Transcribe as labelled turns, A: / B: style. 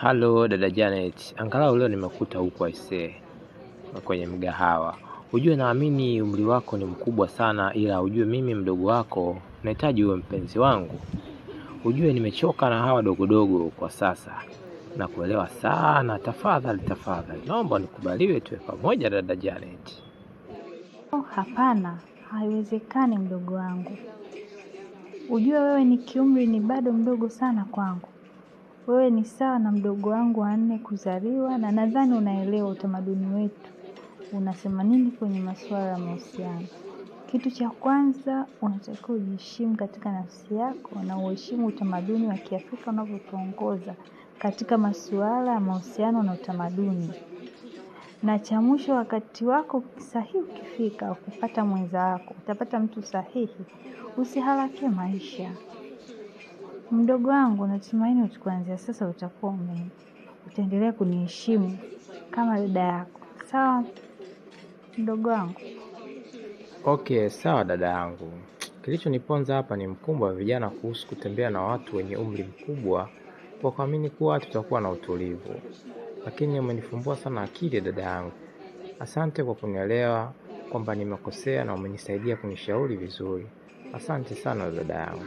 A: Halo dada Janet, angalau leo nimekuta huko aisee kwenye mgahawa. Ujue naamini umri wako ni mkubwa sana, ila ujue mimi mdogo wako nahitaji uwe mpenzi wangu. Ujue nimechoka na hawa dogodogo kwa sasa na kuelewa sana. Tafadhali naomba nikubaliwe tuwe pamoja dada Janet.
B: Hapana, haiwezekani mdogo wangu. Ujue wewe ni kiumri ni bado mdogo sana kwangu. Wewe ni sawa na mdogo wangu wa 4 kuzaliwa, na nadhani unaelewa utamaduni wetu unasema nini kwenye masuala ya mahusiano. Kitu cha kwanza unatakiwa ujiheshimu katika nafsi yako na uheshimu utamaduni wa Kiafrika unavyotuongoza katika masuala ya mahusiano na utamaduni. Na cha mwisho, wakati wako sahihi ukifika kupata mwenza wako, utapata mtu sahihi. Usiharake maisha. Mdogo wangu, natumaini kuanzia sasa utakuwa utaendelea kuniheshimu kama dada yako. Sawa mdogo wangu?
A: Okay, sawa dada yangu. Kilichoniponza hapa ni mkumbo wa vijana kuhusu kutembea na watu wenye umri mkubwa kwa kuamini kuwa tutakuwa na utulivu. Lakini umenifumbua sana akili dada yangu. Asante kwa kunielewa kwamba nimekosea na umenisaidia kunishauri vizuri. Asante sana dada yangu.